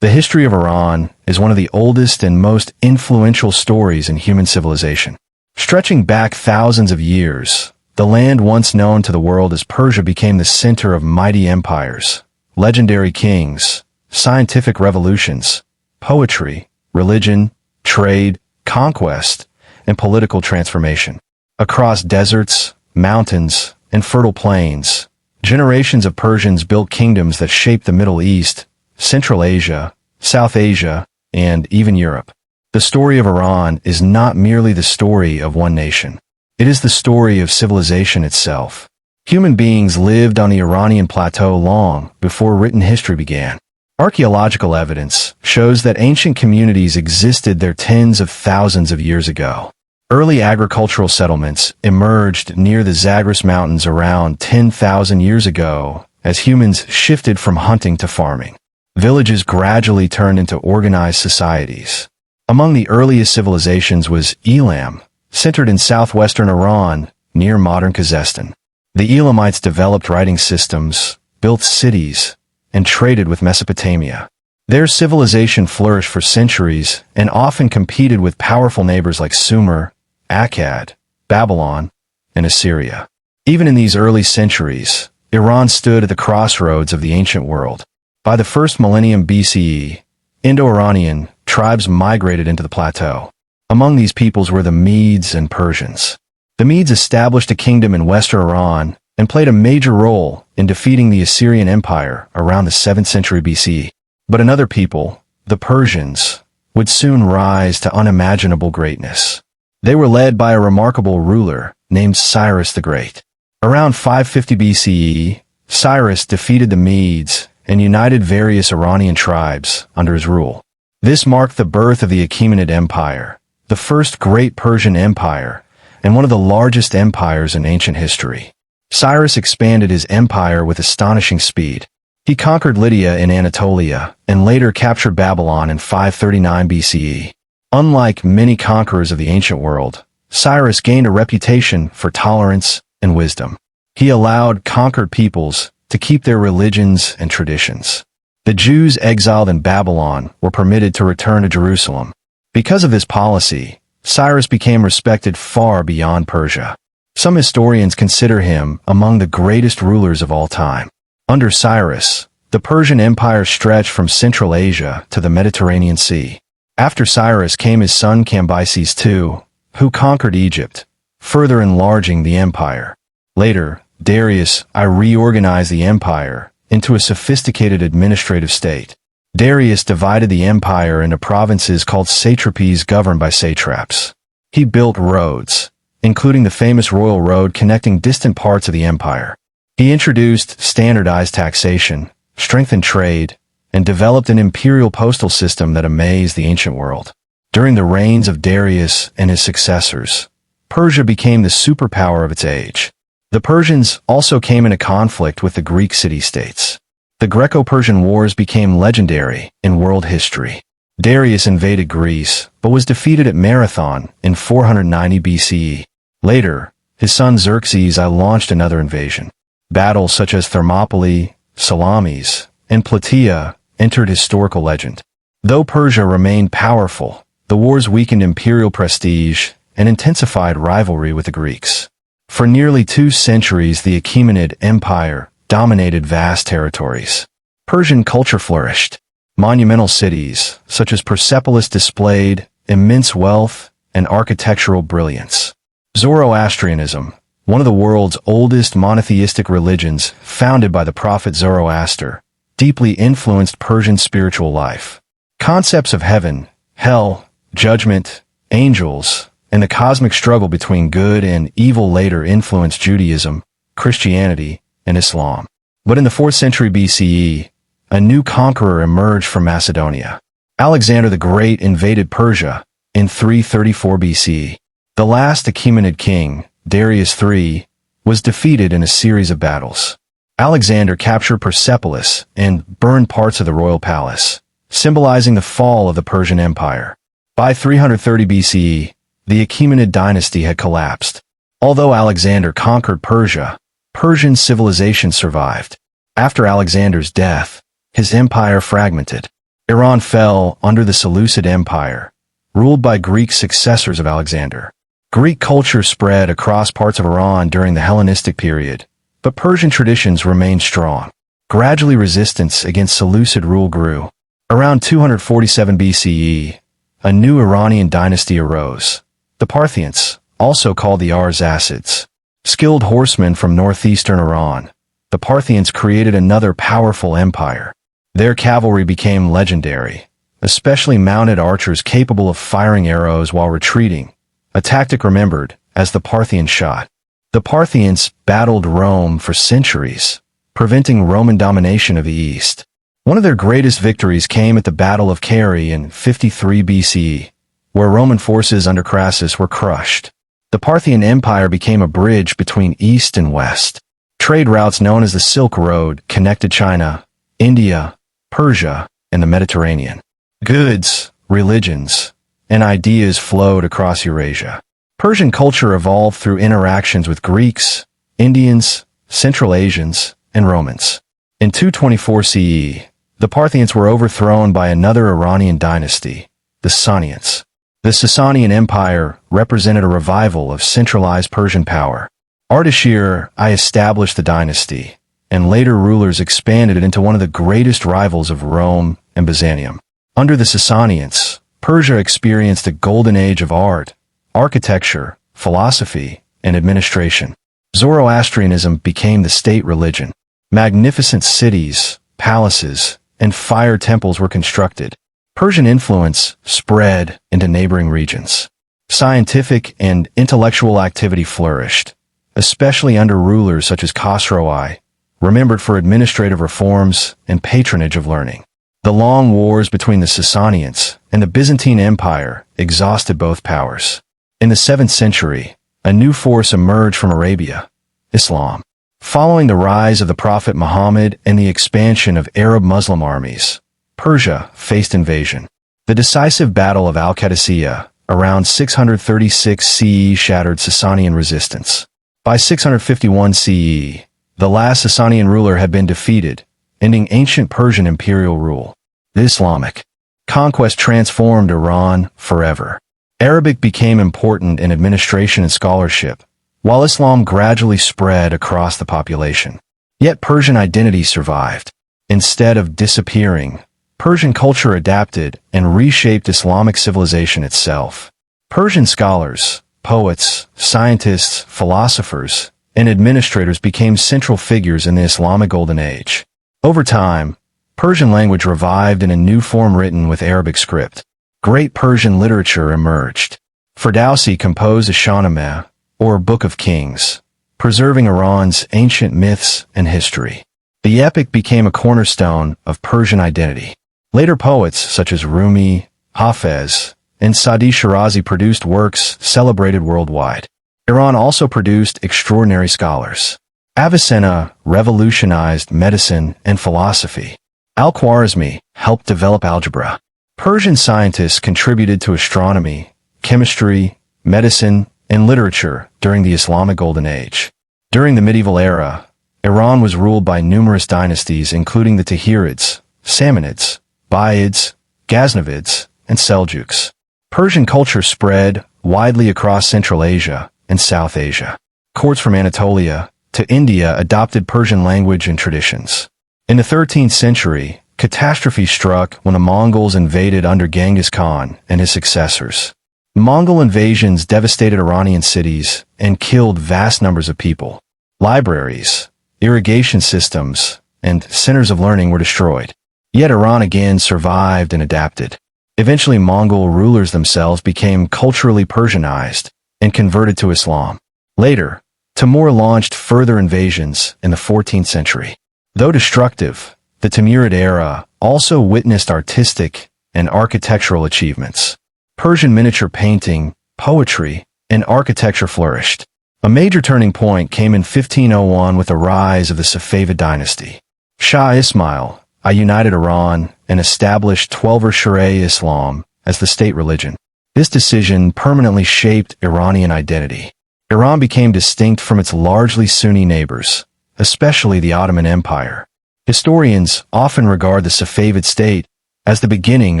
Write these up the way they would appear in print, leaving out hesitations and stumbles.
The history of Iran is one of the oldest and most influential stories in human civilization. Stretching back thousands of years, the land once known to the world as Persia became the center of mighty empires, legendary kings, scientific revolutions, poetry, religion, trade, conquest, and political transformation. Across deserts, mountains, and fertile plains, generations of Persians built kingdoms that shaped the Middle East, Central Asia, South Asia, and even Europe. The story of Iran is not merely the story of one nation. It is the story of civilization itself. Human beings lived on the Iranian plateau long before written history began. Archaeological evidence shows that ancient communities existed there tens of thousands of years ago. Early agricultural settlements emerged near the Zagros Mountains around 10,000 years ago as humans shifted from hunting to farming. Villages gradually turned into organized societies. Among the earliest civilizations was Elam, centered in southwestern Iran, near modern Kazakhstan. The Elamites developed writing systems, built cities, and traded with Mesopotamia. Their civilization flourished for centuries and often competed with powerful neighbors like Sumer, Akkad, Babylon, and Assyria. Even in these early centuries, Iran stood at the crossroads of the ancient world. By the first millennium BCE, Indo-Iranian tribes migrated into the plateau. Among these peoples were the Medes and Persians. The Medes established a kingdom in western Iran and played a major role in defeating the Assyrian Empire around the 7th century BCE. But another people, the Persians, would soon rise to unimaginable greatness. They were led by a remarkable ruler named Cyrus the Great. Around 550 BCE, Cyrus defeated the Medes and united various Iranian tribes under his rule. This marked the birth of the Achaemenid Empire, the first great Persian empire, and one of the largest empires in ancient history. Cyrus expanded his empire with astonishing speed. He conquered Lydia in Anatolia and later captured Babylon in 539 BCE. Unlike many conquerors of the ancient world, Cyrus gained a reputation for tolerance and wisdom. He allowed conquered peoples to keep their religions and traditions. The Jews exiled in Babylon were permitted to return to Jerusalem. Because of this policy, Cyrus became respected far beyond Persia. Some historians consider him among the greatest rulers of all time. Under Cyrus, the Persian Empire stretched from Central Asia to the Mediterranean Sea. After Cyrus came his son Cambyses II, who conquered Egypt, further enlarging the empire. Later, Darius I reorganized the empire into a sophisticated administrative state. Darius divided the empire into provinces called satrapies governed by satraps. He built roads, including the famous royal road connecting distant parts of the empire. He introduced standardized taxation, strengthened trade, and developed an imperial postal system that amazed the ancient world. During the reigns of Darius and his successors, Persia became the superpower of its age. The Persians also came into conflict with the Greek city-states. The Greco-Persian Wars became legendary in world history. Darius invaded Greece, but was defeated at Marathon in 490 BCE. Later, his son Xerxes I launched another invasion. Battles such as Thermopylae, Salamis, and Plataea entered historical legend. Though Persia remained powerful, the wars weakened imperial prestige and intensified rivalry with the Greeks. For nearly 2 centuries, the Achaemenid Empire dominated vast territories. Persian culture flourished. Monumental cities, such as Persepolis, displayed immense wealth and architectural brilliance. Zoroastrianism, one of the world's oldest monotheistic religions founded by the prophet Zoroaster, deeply influenced Persian spiritual life. Concepts of heaven, hell, judgment, angels, and the cosmic struggle between good and evil later influenced Judaism, Christianity, and Islam. But in the 4th century BCE, a new conqueror emerged from Macedonia. Alexander the Great invaded Persia in 334 BCE. The last Achaemenid king, Darius III, was defeated in a series of battles. Alexander captured Persepolis and burned parts of the royal palace, symbolizing the fall of the Persian Empire. By 330 BCE, the Achaemenid dynasty had collapsed. Although Alexander conquered Persia, Persian civilization survived. After Alexander's death, his empire fragmented. Iran fell under the Seleucid Empire, ruled by Greek successors of Alexander. Greek culture spread across parts of Iran during the Hellenistic period, but Persian traditions remained strong. Gradually, resistance against Seleucid rule grew. Around 247 BCE, a new Iranian dynasty arose. The Parthians, also called the Arsacids, skilled horsemen from northeastern Iran. The Parthians created another powerful empire. Their cavalry became legendary, especially mounted archers capable of firing arrows while retreating, a tactic remembered as the Parthian shot. The Parthians battled Rome for centuries, preventing Roman domination of the East. One of their greatest victories came at the Battle of Carrhae in 53 BCE, where Roman forces under Crassus were crushed. The Parthian Empire became a bridge between East and West. Trade routes known as the Silk Road connected China, India, Persia, and the Mediterranean. Goods, religions, and ideas flowed across Eurasia. Persian culture evolved through interactions with Greeks, Indians, Central Asians, and Romans. In 224 CE, the Parthians were overthrown by another Iranian dynasty, the Sassanians. The Sasanian Empire represented a revival of centralized Persian power. Ardashir I established the dynasty, and later rulers expanded it into one of the greatest rivals of Rome and Byzantium. Under the Sassanians, Persia experienced a golden age of art, architecture, philosophy, and administration. Zoroastrianism became the state religion. Magnificent cities, palaces, and fire temples were constructed. Persian influence spread into neighboring regions. Scientific and intellectual activity flourished, especially under rulers such as Khosrow I, remembered for administrative reforms and patronage of learning. The long wars between the Sassanians and the Byzantine Empire exhausted both powers. In the 7th century, a new force emerged from Arabia, Islam. Following the rise of the Prophet Muhammad and the expansion of Arab Muslim armies, Persia faced invasion. The decisive Battle of Al-Qadisiyah, around 636 CE, shattered Sassanian resistance. By 651 CE, the last Sassanian ruler had been defeated, ending ancient Persian imperial rule. The Islamic conquest transformed Iran forever. Arabic became important in administration and scholarship, while Islam gradually spread across the population. Yet Persian identity survived. Instead of disappearing, Persian culture adapted and reshaped Islamic civilization itself. Persian scholars, poets, scientists, philosophers, and administrators became central figures in the Islamic Golden Age. Over time, Persian language revived in a new form written with Arabic script. Great Persian literature emerged. Ferdowsi composed a Shahnameh, or Book of Kings, preserving Iran's ancient myths and history. The epic became a cornerstone of Persian identity. Later poets such as Rumi, Hafez, and Sadi Shirazi produced works celebrated worldwide. Iran also produced extraordinary scholars. Avicenna revolutionized medicine and philosophy. Al-Khwarizmi helped develop algebra. Persian scientists contributed to astronomy, chemistry, medicine, and literature during the Islamic Golden Age. During the medieval era, Iran was ruled by numerous dynasties including the Tahirids, Samanids, Buyids, Ghaznavids, and Seljuks. Persian culture spread widely across Central Asia and South Asia. Courts from Anatolia to India adopted Persian language and traditions. In the 13th century, catastrophe struck when the Mongols invaded under Genghis Khan and his successors. Mongol invasions devastated Iranian cities and killed vast numbers of people. Libraries, irrigation systems, and centers of learning were destroyed. Yet Iran again survived and adapted. Eventually, Mongol rulers themselves became culturally Persianized and converted to Islam. Later, Timur launched further invasions in the 14th century. Though destructive, the Timurid era also witnessed artistic and architectural achievements. Persian miniature painting, poetry, and architecture flourished. A major turning point came in 1501 with the rise of the Safavid dynasty. Shah Ismail I united Iran and established Twelver Sharia Islam as the state religion. This decision permanently shaped Iranian identity. Iran became distinct from its largely Sunni neighbors, especially the Ottoman Empire. Historians often regard the Safavid state as the beginning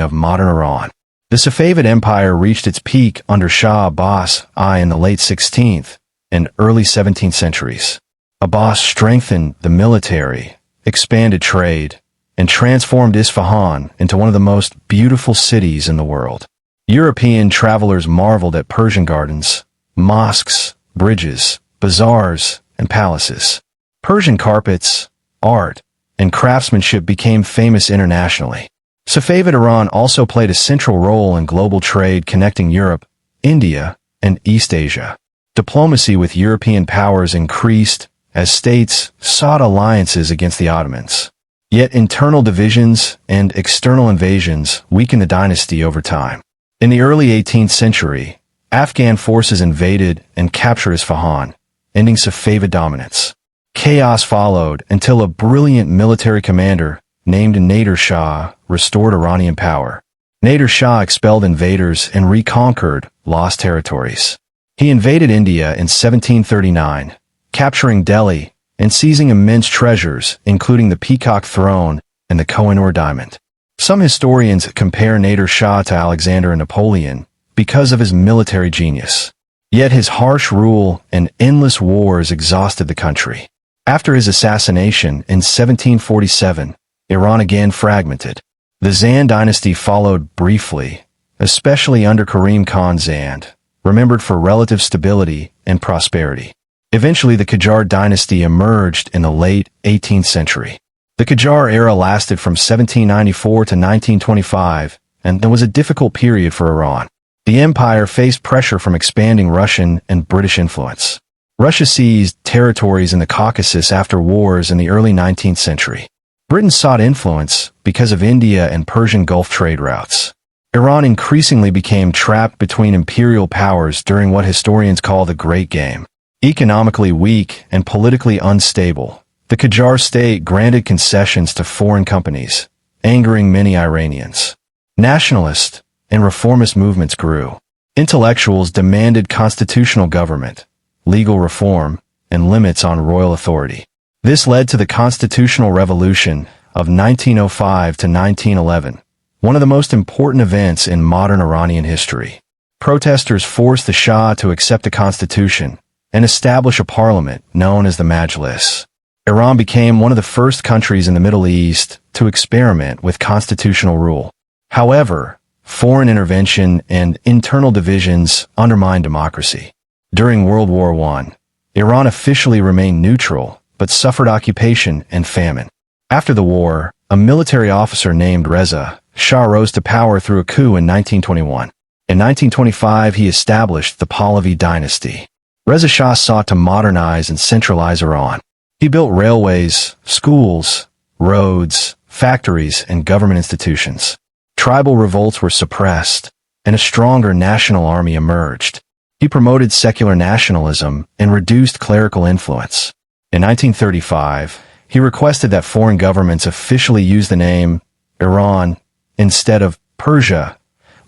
of modern Iran. The Safavid Empire reached its peak under Shah Abbas I in the late 16th and early 17th centuries. Abbas strengthened the military, expanded trade, and transformed Isfahan into one of the most beautiful cities in the world. European travelers marveled at Persian gardens, mosques, bridges, bazaars, and palaces. Persian carpets, art, and craftsmanship became famous internationally. Safavid Iran also played a central role in global trade connecting Europe, India, and East Asia. Diplomacy with European powers increased as states sought alliances against the Ottomans. Yet internal divisions and external invasions weakened the dynasty over time. In the early 18th century, Afghan forces invaded and captured Isfahan, ending Safavid dominance. Chaos followed until a brilliant military commander named Nader Shah restored Iranian power. Nader Shah expelled invaders and reconquered lost territories. He invaded India in 1739, capturing Delhi and seizing immense treasures, including the Peacock Throne and the Koh-i-Noor Diamond. Some historians compare Nader Shah to Alexander and Napoleon because of his military genius. Yet his harsh rule and endless wars exhausted the country. After his assassination in 1747, Iran again fragmented. The Zand dynasty followed briefly, especially under Karim Khan Zand, remembered for relative stability and prosperity. Eventually, the Qajar dynasty emerged in the late 18th century. The Qajar era lasted from 1794 to 1925, and was a difficult period for Iran. The empire faced pressure from expanding Russian and British influence. Russia seized territories in the Caucasus after wars in the early 19th century. Britain sought influence because of India and Persian Gulf trade routes. Iran increasingly became trapped between imperial powers during what historians call the Great Game. Economically weak and politically unstable, the Qajar state granted concessions to foreign companies, angering many Iranians. Nationalist and reformist movements grew. Intellectuals demanded constitutional government, legal reform, and limits on royal authority. This led to the Constitutional Revolution of 1905 to 1911, one of the most important events in modern Iranian history. Protesters forced the Shah to accept a constitution and establish a parliament known as the Majlis. Iran became one of the first countries in the Middle East to experiment with constitutional rule. However, foreign intervention and internal divisions undermined democracy. During World War I, Iran officially remained neutral, but suffered occupation and famine. After the war, a military officer named Reza Shah rose to power through a coup in 1921. In 1925, he established the Pahlavi dynasty. Reza Shah sought to modernize and centralize Iran. He built railways, schools, roads, factories, and government institutions. Tribal revolts were suppressed, and a stronger national army emerged. He promoted secular nationalism and reduced clerical influence. In 1935, he requested that foreign governments officially use the name Iran instead of Persia,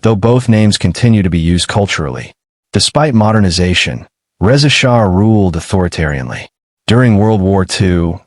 though both names continue to be used culturally. Despite modernization, Reza Shah ruled authoritarianly. During World War II,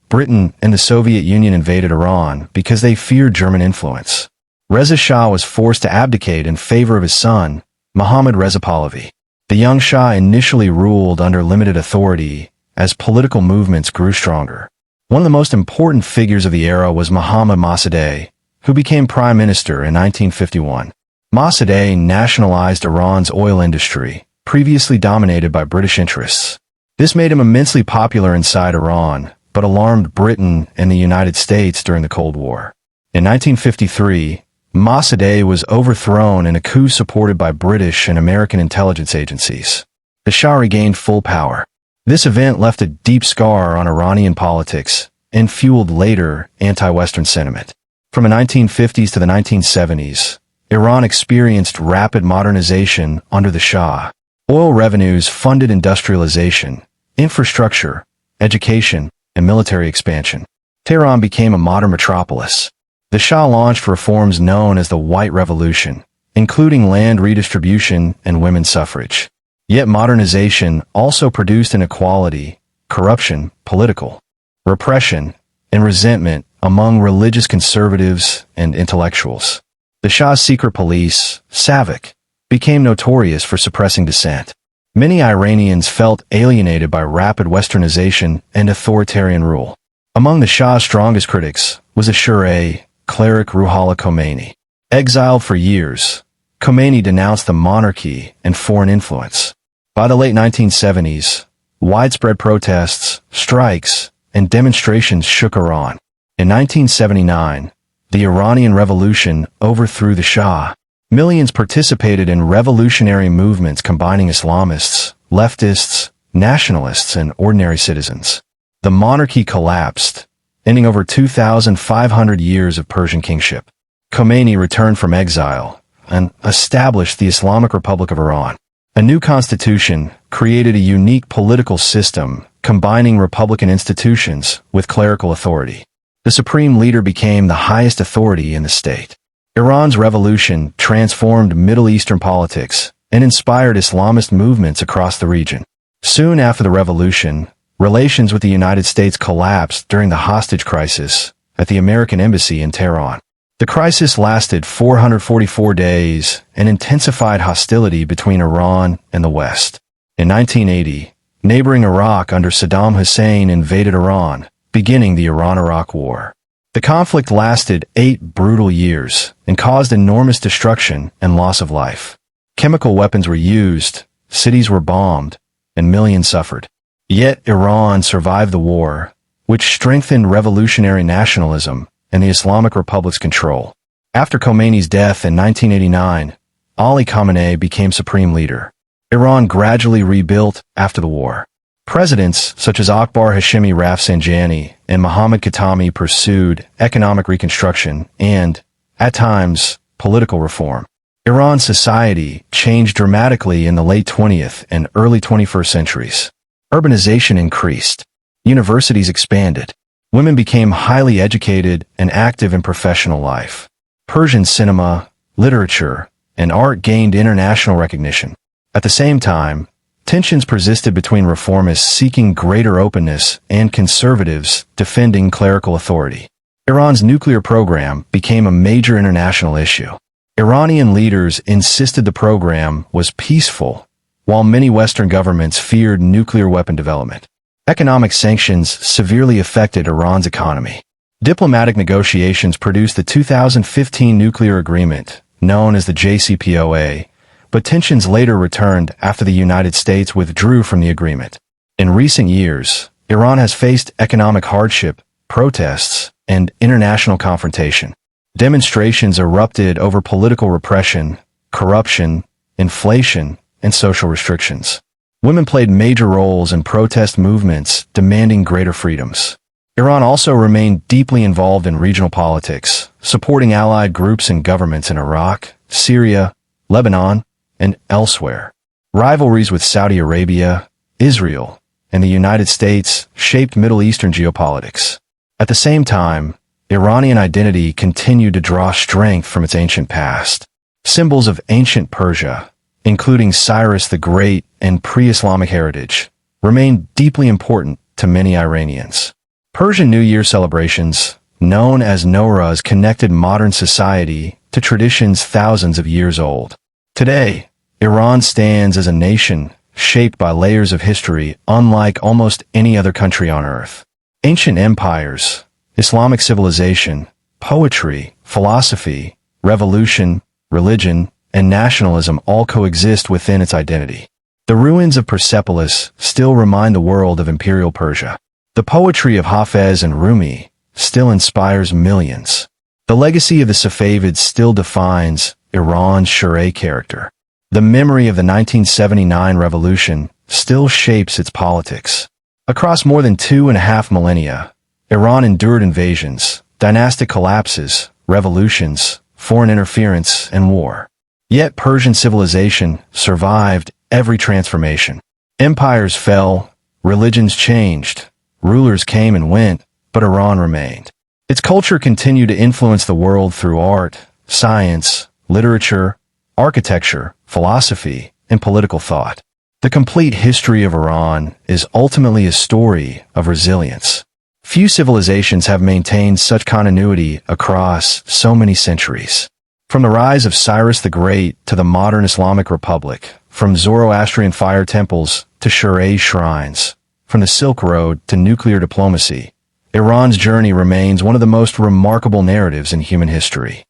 Britain and the Soviet Union invaded Iran because they feared German influence. Reza Shah was forced to abdicate in favor of his son, Mohammad Reza Pahlavi. The young Shah initially ruled under limited authority as political movements grew stronger. One of the most important figures of the era was Mohammad Mossadegh, who became prime minister in 1951. Mossadegh nationalized Iran's oil industry, previously dominated by British interests. This made him immensely popular inside Iran, but alarmed Britain and the United States during the Cold War. In 1953, Mossadegh was overthrown in a coup supported by British and American intelligence agencies. The Shah regained full power. This event left a deep scar on Iranian politics and fueled later anti-Western sentiment. From the 1950s to the 1970s, Iran experienced rapid modernization under the Shah. Oil revenues funded industrialization, infrastructure, education, and military expansion. Tehran became a modern metropolis. The Shah launched reforms known as the White Revolution, including land redistribution and women's suffrage. Yet modernization also produced inequality, corruption, political repression, and resentment among religious conservatives and intellectuals. The Shah's secret police, Safavid, became notorious for suppressing dissent. Many Iranians felt alienated by rapid westernization and authoritarian rule. Among the Shah's strongest critics was Ashura cleric Ruhollah Khomeini. Exiled for years, Khomeini denounced the monarchy and foreign influence. By the late 1970s, widespread protests, strikes, and demonstrations shook Iran. In 1979, the Iranian Revolution overthrew the Shah. Millions participated in revolutionary movements combining Islamists, leftists, nationalists, and ordinary citizens. The monarchy collapsed, ending over 2,500 years of Persian kingship. Khomeini returned from exile and established the Islamic Republic of Iran. A new constitution created a unique political system combining republican institutions with clerical authority. The supreme leader became the highest authority in the state. Iran's revolution transformed Middle Eastern politics and inspired Islamist movements across the region. Soon after the revolution, relations with the United States collapsed during the hostage crisis at the American embassy in Tehran. The crisis lasted 444 days and intensified hostility between Iran and the West. In 1980, neighboring Iraq under Saddam Hussein invaded Iran, beginning the Iran-Iraq War. The conflict lasted 8 brutal years and caused enormous destruction and loss of life. Chemical weapons were used, cities were bombed, and millions suffered. Yet Iran survived the war, which strengthened revolutionary nationalism and the Islamic Republic's control. After Khomeini's death in 1989, Ali Khamenei became supreme leader. Iran gradually rebuilt after the war. Presidents such as Akbar Hashemi Rafsanjani and Mohammad Khatami pursued economic reconstruction and, at times, political reform. Iran's society changed dramatically in the late 20th and early 21st centuries. Urbanization increased. Universities expanded. Women became highly educated and active in professional life. Persian cinema, literature, and art gained international recognition. At the same time, tensions persisted between reformists seeking greater openness and conservatives defending clerical authority. Iran's nuclear program became a major international issue. Iranian leaders insisted the program was peaceful, while many Western governments feared nuclear weapon development. Economic sanctions severely affected Iran's economy. Diplomatic negotiations produced the 2015 nuclear agreement, known as the JCPOA, but tensions later returned after the United States withdrew from the agreement. In recent years, Iran has faced economic hardship, protests, and international confrontation. Demonstrations erupted over political repression, corruption, inflation, and social restrictions. Women played major roles in protest movements demanding greater freedoms. Iran also remained deeply involved in regional politics, supporting allied groups and governments in Iraq, Syria, Lebanon, and elsewhere. Rivalries with Saudi Arabia, Israel, and the United States shaped Middle Eastern geopolitics. At the same time, Iranian identity continued to draw strength from its ancient past. Symbols of ancient Persia, including Cyrus the Great and pre-Islamic heritage, remain deeply important to many Iranians. Persian New Year celebrations, known as Nowruz, connected modern society to traditions thousands of years old. Today, Iran stands as a nation shaped by layers of history unlike almost any other country on earth. Ancient empires, Islamic civilization, poetry, philosophy, revolution, religion, and nationalism all coexist within its identity. The ruins of Persepolis still remind the world of imperial Persia. The poetry of Hafez and Rumi still inspires millions. The legacy of the Safavids still defines Iran's Shia character. The memory of the 1979 revolution still shapes its politics. Across more than 2.5 millennia, Iran endured invasions, dynastic collapses, revolutions, foreign interference, and war. Yet Persian civilization survived every transformation. Empires fell, religions changed, rulers came and went, but Iran remained. Its culture continued to influence the world through art, science, literature, architecture, philosophy, and political thought. The complete history of Iran is ultimately a story of resilience. Few civilizations have maintained such continuity across so many centuries. From the rise of Cyrus the Great to the modern Islamic Republic, from Zoroastrian fire temples to Shia shrines, from the Silk Road to nuclear diplomacy, Iran's journey remains one of the most remarkable narratives in human history.